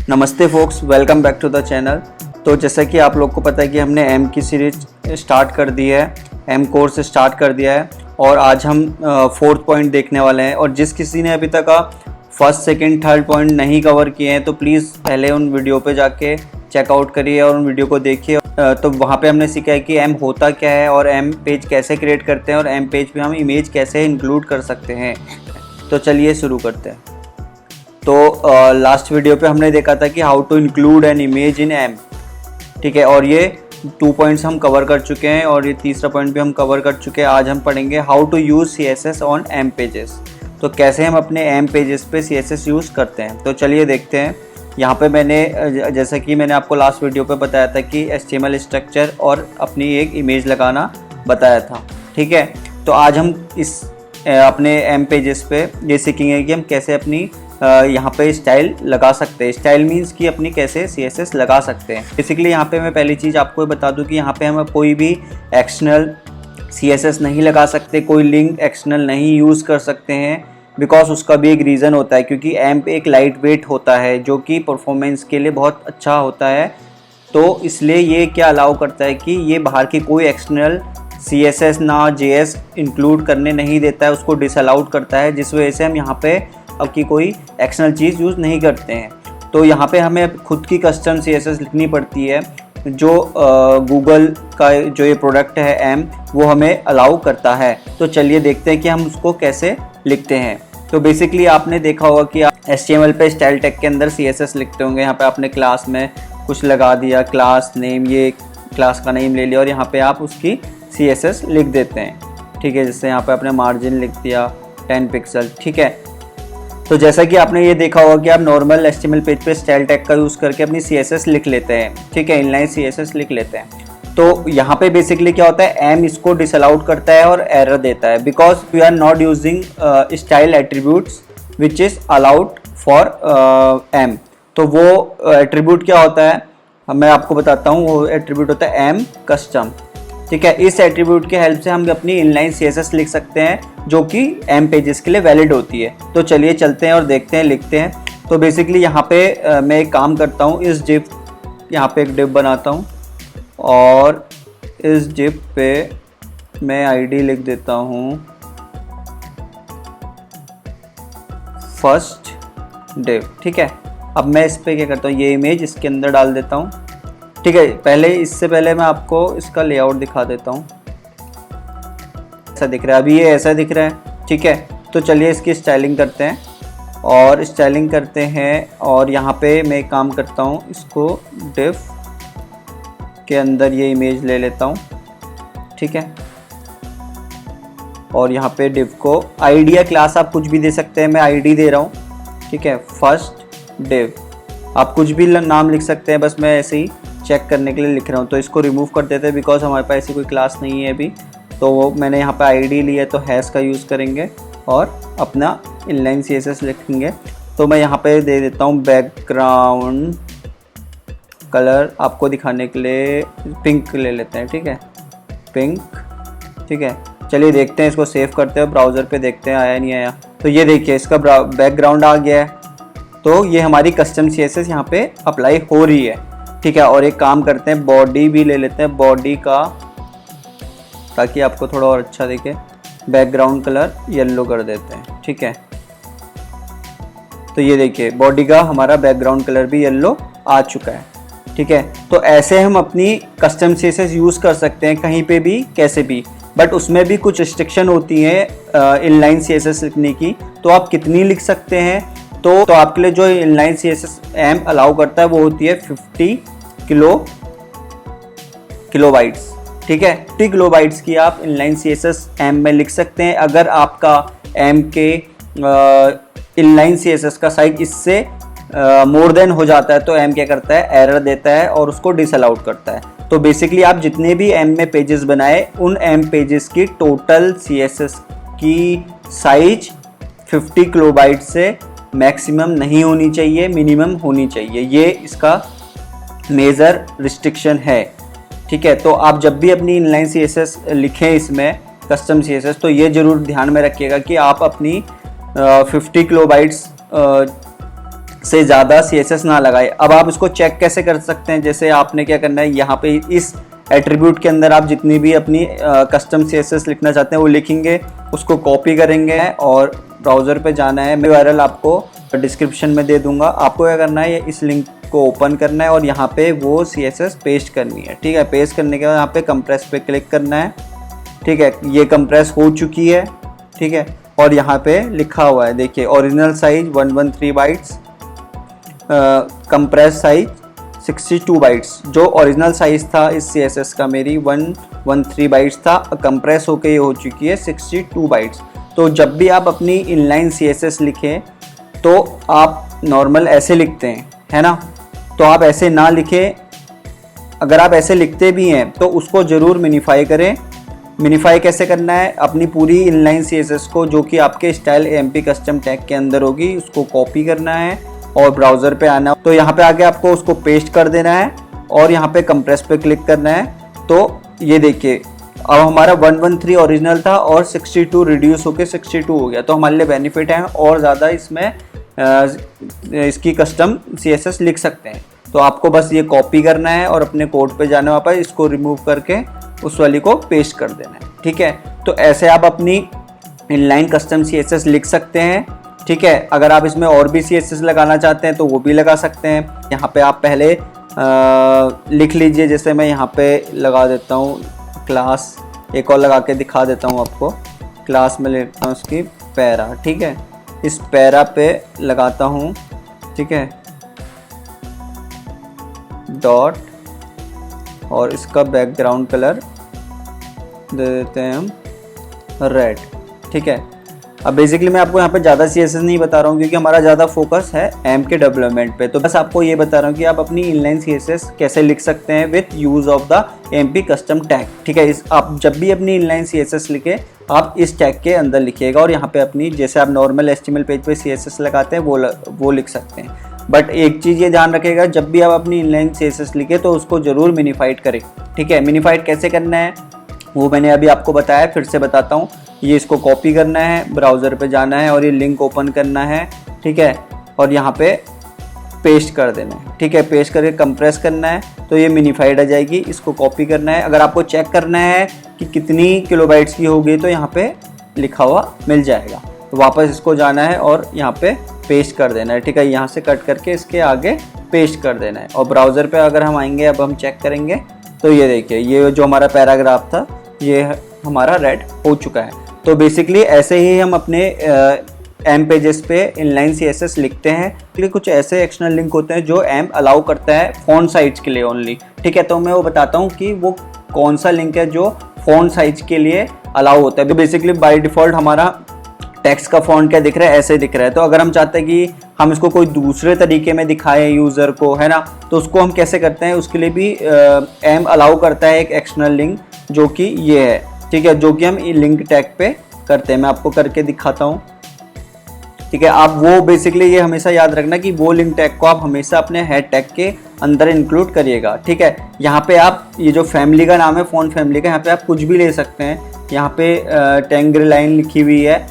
नमस्ते folks, welcome back to the channel. तो जैसा कि आप लोग को पता है कि हमने एम की सीरीज स्टार्ट कर दी है, एम कोर्स स्टार्ट कर दिया है और आज हम फोर्थ पॉइंट देखने वाले हैं। और जिस किसी ने अभी तक फर्स्ट सेकंड थर्ड पॉइंट नहीं कवर किए हैं तो प्लीज़ पहले उन वीडियो पे जाके चेकआउट करिए और उन वीडियो को देखिए। तो वहाँ पे हमने सीखा है कि एम होता क्या है और एम पेज कैसे क्रिएट करते हैं और एम पेज पे हम इमेज कैसे इंक्लूड कर सकते हैं। तो चलिए शुरू करते हैं। तो लास्ट वीडियो पे हमने देखा था कि how to include an image in AMP, ठीक है, और ये 2 पॉइंट्स हम कवर कर चुके हैं और ये तीसरा पॉइंट भी हम कवर कर चुके हैं। आज हम पढ़ेंगे how to use CSS on AMP pages. तो कैसे हम अपने एम पेजेस पे CSS यूज़ करते हैं। तो चलिए देखते हैं। यहाँ पे मैंने जैसा कि मैंने आपको लास्ट वीडियो पे बताया था कि HTML स्ट्रक्चर और अपनी एक इमेज लगाना बताया था, ठीक है। तो आज हम इस अपने एम पेजेस पे ये सीखेंगे कि हम कैसे अपनी यहाँ पे स्टाइल लगा सकते हैं। स्टाइल मीन्स कि अपनी कैसे CSS लगा सकते हैं। बेसिकली यहाँ पे मैं पहली चीज़ आपको बता दूँ कि यहाँ पे हम कोई भी एक्सटर्नल CSS नहीं लगा सकते, कोई लिंक एक्सटर्नल नहीं यूज़ कर सकते हैं। बिकॉज उसका भी एक रीज़न होता है, क्योंकि एम एक लाइट वेट होता है जो कि परफॉर्मेंस के लिए बहुत अच्छा होता है। तो इसलिए ये क्या अलाउ करता है कि ये बाहर की कोई एक्सटर्नल CSS ना JS इंक्लूड करने नहीं देता है, उसको डिसअलाउड करता है, जिस वजह से हम यहाँ पे अब की कोई एक्सटर्नल चीज़ यूज़ नहीं करते हैं। तो यहाँ पे हमें खुद की कस्टम CSS लिखनी पड़ती है जो गूगल का जो ये प्रोडक्ट है एम वो हमें अलाउ करता है। तो चलिए देखते हैं कि हम उसको कैसे लिखते हैं। तो बेसिकली आपने देखा होगा कि आप HTML पे स्टाइल टैग के अंदर CSS लिखते होंगे। यहाँ पे आपने क्लास में कुछ लगा दिया, क्लास नेम, ये क्लास का नेम ले लिया और यहाँ पे आप उसकी CSS लिख देते हैं, ठीक है। जैसे यहाँ पे आपने मार्जिन लिख दिया 10 पिक्सल, ठीक है। तो जैसा कि आपने ये देखा होगा कि आप नॉर्मल HTML पेज पे स्टाइल टैग का यूज़ करके अपनी CSS लिख लेते हैं, ठीक है, इनलाइन CSS लिख लेते हैं। तो यहाँ पे बेसिकली क्या होता है, एम इसको डिसअलाउड करता है और एरर देता है because we are not using style attributes which is allowed for AMP. तो वो एट्रीब्यूट क्या होता है मैं आपको बताता हूँ। वो एट्रीब्यूट होता है एम कस्टम, ठीक है। इस एट्रीब्यूट के हेल्प से हम अपनी इनलाइन CSS लिख सकते हैं जो कि एम पेजेस के लिए वैलिड होती है। तो चलिए चलते हैं और देखते हैं, लिखते हैं। तो बेसिकली यहाँ पे मैं एक काम करता हूँ, इस डिव, यहाँ पे एक डिव बनाता हूँ और इस डिव पे मैं ID लिख देता हूँ फर्स्ट डिव, ठीक है। अब मैं इस पे क्या करता हूँ, ये इमेज इसके अंदर डाल देता हूँ, ठीक है। पहले इससे पहले मैं आपको इसका लेआउट दिखा देता हूँ। ऐसा दिख रहा है, अभी ये ऐसा दिख रहा है, ठीक है। तो चलिए इसकी स्टाइलिंग करते हैं और स्टाइलिंग करते हैं। और यहाँ पे मैं एक काम करता हूँ, इसको डिव के अंदर ये इमेज ले लेता हूँ, ठीक है। और यहाँ पे डिव को ID या क्लास आप कुछ भी दे सकते हैं, मैं ID दे रहा हूँ, ठीक है। फर्स्ट डिव आप कुछ भी नाम लिख सकते हैं, बस मैं ऐसे ही चेक करने के लिए लिख रहा हूँ। तो इसको रिमूव कर देते हैं बिकॉज हमारे पास ऐसी कोई क्लास नहीं है अभी। तो मैंने यहाँ पे ID लिया तो हैश का यूज़ करेंगे और अपना इनलाइन CSS लिखेंगे। तो मैं यहाँ पे दे देता हूँ बैकग्राउंड कलर, आपको दिखाने के लिए पिंक ले लेते हैं, ठीक है, पिंक, ठीक है। चलिए देखते हैं, इसको सेव करते हैं, ब्राउज़र पे देखते हैं आया नहीं आया। तो ये देखिए इसका बैकग्राउंड आ गया है। तो ये हमारी कस्टम CSS यहाँ पे अप्लाई हो रही है, ठीक है। और एक काम करते हैं, बॉडी भी ले लेते हैं, बॉडी का, ताकि आपको थोड़ा और अच्छा दिखे, बैकग्राउंड कलर येलो कर देते हैं, ठीक है। तो ये देखिए बॉडी का हमारा बैकग्राउंड कलर भी येलो आ चुका है, ठीक है। तो ऐसे हम अपनी कस्टम CSS यूज़ कर सकते हैं कहीं पे भी कैसे भी, बट उसमें भी कुछ रिस्ट्रिक्शन होती है इनलाइन CSS लिखने की। तो आप कितनी लिख सकते हैं, तो आपके लिए जो इनलाइन CSS एम अलाउ करता है वो होती है 50 किलोबाइट्स, ठीक है। 50 किलोबाइट्स की आप इनलाइन CSS एम में लिख सकते हैं। अगर आपका एम के इनलाइन CSS का साइज इससे मोर देन हो जाता है तो एम क्या करता है, एरर देता है और उसको डिसअलाउड करता है। तो बेसिकली आप जितने भी एम में पेजेस बनाए, उन एम पेजेस की टोटल CSS की साइज 50 किलोबाइट से मैक्सिमम नहीं होनी चाहिए, मिनिमम होनी चाहिए। ये इसका मेजर रिस्ट्रिक्शन है, ठीक है। तो आप जब भी अपनी इनलाइन CSS लिखें इसमें कस्टम CSS, तो ये ज़रूर ध्यान में रखिएगा कि आप अपनी 50 किलोबाइट्स से ज़्यादा CSS ना लगाए। अब आप इसको चेक कैसे कर सकते हैं, जैसे आपने क्या करना है, यहाँ पे इस एट्रीब्यूट के अंदर आप जितनी भी अपनी कस्टम CSS लिखना चाहते हैं वो लिखेंगे, उसको कॉपी करेंगे और ब्राउज़र पे जाना है। मैं URL आपको डिस्क्रिप्शन में दे दूंगा। आपको क्या करना है, इस लिंक को ओपन करना है और यहाँ पे वो CSS पेस्ट करनी है। ठीक है, पेस्ट करने के बाद यहाँ पे कंप्रेस पे क्लिक करना है। ठीक है, ये कंप्रेस हो चुकी है। ठीक है, और यहाँ पे लिखा हुआ है, देखिए original size 113 bytes, compress size 62 bytes. जो ओरिजिनल साइज था इस CSS का मेरी 113 बाइट्स था, कंप्रेस होके ये हो चुकी है 62 बाइट्स। तो जब भी आप अपनी इनलाइन CSS लिखें तो आप नॉर्मल ऐसे लिखते हैं, है ना, तो आप ऐसे ना लिखें। अगर आप ऐसे लिखते भी हैं तो उसको ज़रूर मिनीफाई करें। मिनीफाई कैसे करना है, अपनी पूरी इनलाइन CSS को जो कि आपके स्टाइल AMP कस्टम टैग के अंदर होगी उसको कॉपी करना है और ब्राउज़र पे आना है। तो यहाँ पे आके आपको उसको पेस्ट कर देना है और यहाँ पे कंप्रेस पे क्लिक करना है। तो ये देखिए अब हमारा 113 ओरिजिनल था और 62 रिड्यूस होके 62 हो गया। तो हमारे लिए बेनिफिट है और ज़्यादा इसमें इसकी कस्टम CSS लिख सकते हैं। तो आपको बस ये कॉपी करना है और अपने कोड पे जाना है, वापस इसको रिमूव करके उस वाली को पेस्ट कर देना है। ठीक है, तो ऐसे आप अपनी इनलाइन कस्टम CSS लिख सकते हैं। ठीक है, अगर आप इसमें और भी CSS लगाना चाहते हैं तो वो भी लगा सकते हैं। यहाँ पे आप पहले लिख लीजिए, जैसे मैं यहाँ पे लगा देता हूँ क्लास, एक और लगा के दिखा देता हूँ आपको। क्लास में लेता हूँ उसकी पैरा। ठीक है, इस पैरा पे लगाता हूँ। ठीक है, डॉट और इसका बैकग्राउंड कलर दे देते हैं हम रेड। ठीक है, अब बेसिकली मैं आपको यहाँ पे ज़्यादा CSS नहीं बता रहा हूँ क्योंकि हमारा ज़्यादा फोकस है AMP के डेवलपमेंट पे। तो बस आपको ये बता रहा हूँ कि आप अपनी इनलाइन CSS कैसे लिख सकते हैं with use of the AMP custom tag. ठीक है, इस आप जब भी अपनी इनलाइन CSS लिखे आप इस टैग के अंदर लिखिएगा और यहाँ पे अपनी जैसे आप नॉर्मल HTML पेज पे CSS लगाते हैं वो लिख सकते हैं। बट एक चीज़ ये ध्यान रखिएगा, जब भी आप अपनी इनलाइन CSS लिखे तो उसको ज़रूर मिनीफाइड करें। ठीक है, मिनीफाइड कैसे करना है वो मैंने अभी आपको बताया, फिर से बताता हूँ। ये इसको कॉपी करना है, ब्राउज़र पे जाना है और ये लिंक ओपन करना है। ठीक है, और यहाँ पे पेस्ट कर देना है। ठीक है, पेस्ट करके कंप्रेस करना है तो ये मिनीफाइड आ जाएगी। इसको कॉपी करना है। अगर आपको चेक करना है कि कितनी किलोबाइट्स की होगी तो यहाँ पे लिखा हुआ मिल जाएगा। तो वापस इसको जाना है और यहाँ पे पेस्ट कर देना है। ठीक है, यहाँ से कट करके इसके आगे पेस्ट कर देना है। और ब्राउज़र पे अगर हम आएंगे, अब हम चेक करेंगे तो ये देखिए ये जो हमारा पैराग्राफ था ये हमारा रेड हो चुका है। तो बेसिकली ऐसे ही हम अपने AMP पेजेस पे इनलाइन CSS लिखते हैं। क्योंकि कुछ ऐसे एक्सटर्नल लिंक होते हैं जो AMP अलाउ करता है फ़ॉन्ट साइज के लिए ओनली। ठीक है, तो मैं वो बताता हूँ कि वो कौन सा लिंक है जो फ़ॉन्ट साइज के लिए अलाउ होता है। तो बेसिकली बाय डिफ़ॉल्ट हमारा टेक्स्ट का फ़ॉन्ट क्या दिख रहा है, ऐसे दिख रहा है। तो अगर हम चाहते हैं कि हम इसको कोई दूसरे तरीके में दिखाएं यूज़र को, है ना, तो उसको हम कैसे करते हैं, उसके लिए भी AMP अलाउ करता है एक एक्सटर्नल लिंक जो कि ये है। ठीक है, जो कि हम लिंक टैग पे करते हैं। मैं आपको करके दिखाता हूँ। ठीक है, आप वो बेसिकली ये हमेशा याद रखना कि वो लिंक टैग को आप हमेशा अपने हेड टैग के अंदर इंक्लूड करिएगा। ठीक है, यहाँ पे आप ये जो फैमिली का नाम है फ़ॉन्ट फैमिली का, यहाँ पे आप कुछ भी ले सकते हैं। यहाँ पे टेंग्री लाइन लिखी हुई है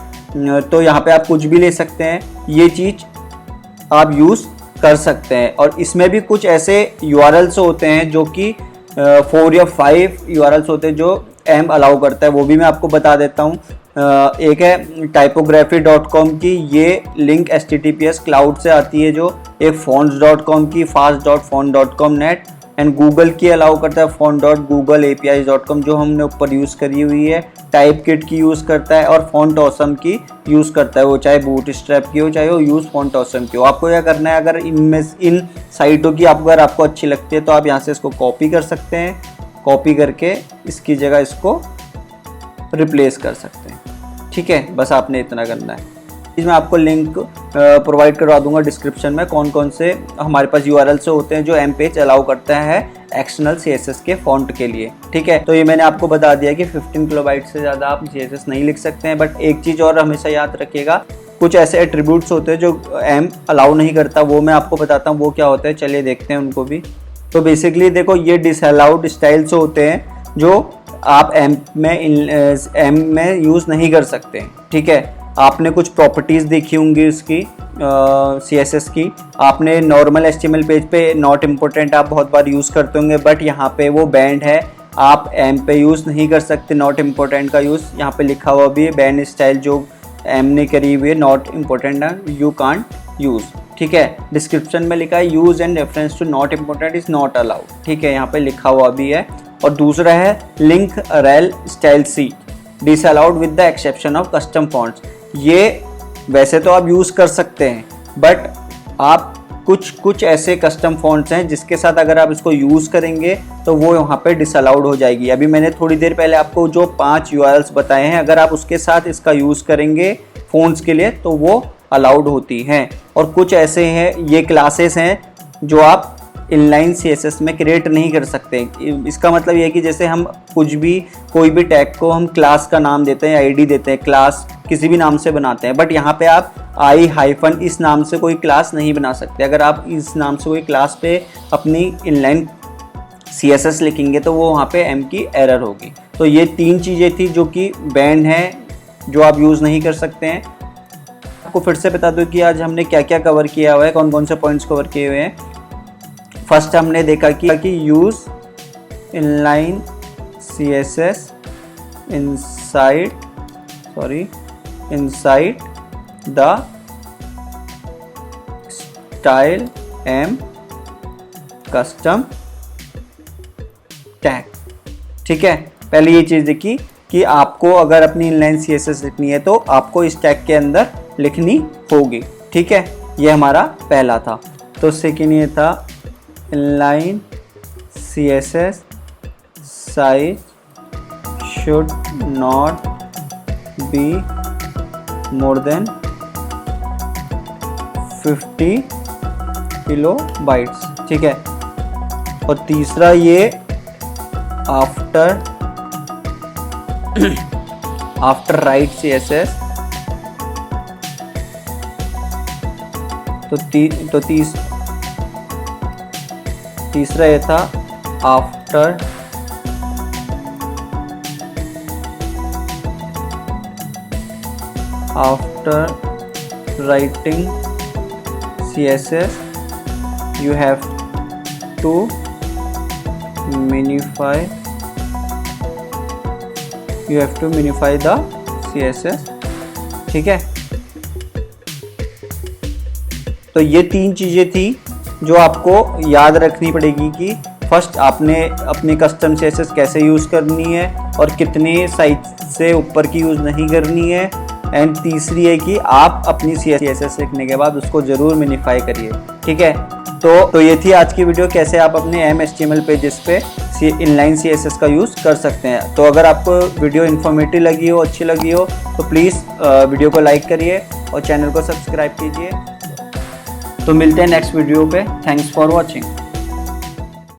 तो यहाँ पे आप कुछ भी ले सकते हैं। ये चीज़ आप यूज़ कर सकते हैं। और इसमें भी कुछ ऐसे URLs होते हैं जो कि 4 या 5 URLs होते हैं जो AMP अलाउ करता है, वो भी मैं आपको बता देता हूँ। एक है typography.com की, ये लिंक HTTPS क्लाउड से आती है। जो एक fonts.com की fast.font.com net एंड गूगल की अलाउ करता है font.googleapis.com जो हमने ऊपर यूज़ करी हुई है। टाइपकिट की यूज़ करता है और फॉन्ट ऑसम की यूज़ करता है, वो चाहे बूटस्ट्रैप की हो चाहे वो यूज़ फॉन्ट ऑसम की हो। आपको क्या करना है, अगर इन साइटों की अगर आपको अच्छी लगती है तो आप यहाँ से इसको कॉपी कर सकते हैं। कॉपी करके इसकी जगह इसको रिप्लेस कर सकते हैं। ठीक है, बस आपने इतना करना है। इसमें आपको लिंक प्रोवाइड करवा दूंगा डिस्क्रिप्शन में, कौन कौन से हमारे पास URL से होते हैं जो AMP पेज अलाउ करता है एक्सटर्नल CSS के फॉन्ट के लिए। ठीक है, तो ये मैंने आपको बता दिया कि 15 किलोबाइट से ज़्यादा आप CSS नहीं लिख सकते हैं। बट एक चीज़ और हमेशा याद रखिएगा, कुछ ऐसे एट्रीब्यूट्स होते हैं जो AMP अलाउ नहीं करता, वो मैं आपको बताता हूँ वो क्या होता है। चलिए देखते हैं उनको भी। तो बेसिकली देखो, ये डिसअलाउड स्टाइल्स होते हैं जो आप AMP में यूज़ नहीं कर सकते। ठीक है, आपने कुछ प्रॉपर्टीज़ देखी होंगी उसकी CSS की। आपने नॉर्मल HTML पेज पे नॉट इम्पोर्टेंट आप बहुत बार यूज़ करते होंगे, बट यहाँ पे वो बैंड है, आप एम पे यूज़ नहीं कर सकते नॉट इम्पोर्टेंट का यूज़। यहाँ पे लिखा हुआ भी है बैंड स्टाइल जो एम ने करी हुई है, not important you can't use, ठीक है। डिस्क्रिप्शन में लिखा है use and reference to not important is not allowed, ठीक है, यहाँ पे लिखा हुआ भी है। और दूसरा है link rel stylesheet disallowed with the exception of custom fonts. ये वैसे तो आप यूज़ कर सकते हैं, बट आप कुछ ऐसे कस्टम फॉन्ट्स हैं जिसके साथ अगर आप इसको यूज़ करेंगे तो वो यहाँ पे डिसअलाउड हो जाएगी। अभी मैंने थोड़ी देर पहले आपको जो 5 URLs बताए हैं, अगर आप उसके साथ इसका यूज़ करेंगे फ़ॉन्ट्स के लिए तो वो अलाउड होती हैं। और कुछ ऐसे हैं, ये क्लासेस हैं जो आप इनलाइन CSS में क्रिएट नहीं कर सकते। इसका मतलब ये है कि जैसे हम कुछ भी कोई भी टैग को हम क्लास का नाम देते हैं, ID देते हैं, क्लास किसी भी नाम से बनाते हैं, बट यहाँ पे आप I- इस नाम से कोई क्लास नहीं बना सकते। अगर आप इस नाम से कोई क्लास पे अपनी इनलाइन CSS लिखेंगे तो वो वहाँ पे M की एरर होगी। तो ये 3 चीज़ें थी जो कि बैंड हैं, जो आप यूज़ नहीं कर सकते हैं। आपको फिर से बता दूं कि आज हमने क्या क्या कवर किया हुआ है, कौन कौन से पॉइंट्स कवर किए हुए हैं। फर्स्ट हमने देखा कि use inline CSS inside the style AMP custom tag, ठीक है। पहले ये चीज़ देखी कि आपको अगर अपनी इनलाइन CSS लिखनी है तो आपको इस टैग के अंदर लिखनी होगी, ठीक है। ये हमारा पहला था। तो सेकेंड ये था inline CSS size should not be more than 50 kilobytes, ठीक है। और तीसरा ये आफ्टर राइट CSS, तो तीसरा ये था after writing CSS you have to minify the CSS, ठीक है। तो ये 3 चीज़ें थी जो आपको याद रखनी पड़ेगी कि फर्स्ट आपने अपनी कस्टम CSS कैसे यूज़ करनी है और कितने साइज से ऊपर की यूज़ नहीं करनी है। एंड तीसरी है कि आप अपनी CSS लिखने के बाद उसको ज़रूर मिनिफाई करिए, ठीक है। तो ये थी आज की वीडियो, कैसे आप अपने HTML पेजेस पे इनलाइन CSS का यूज़ कर सकते हैं। तो अगर आपको वीडियो इन्फॉर्मेटिव लगी हो, अच्छी लगी हो, तो प्लीज़ वीडियो को लाइक करिए और चैनल को सब्सक्राइब कीजिए। तो मिलते हैं नेक्स्ट वीडियो पे। Thanks for watching.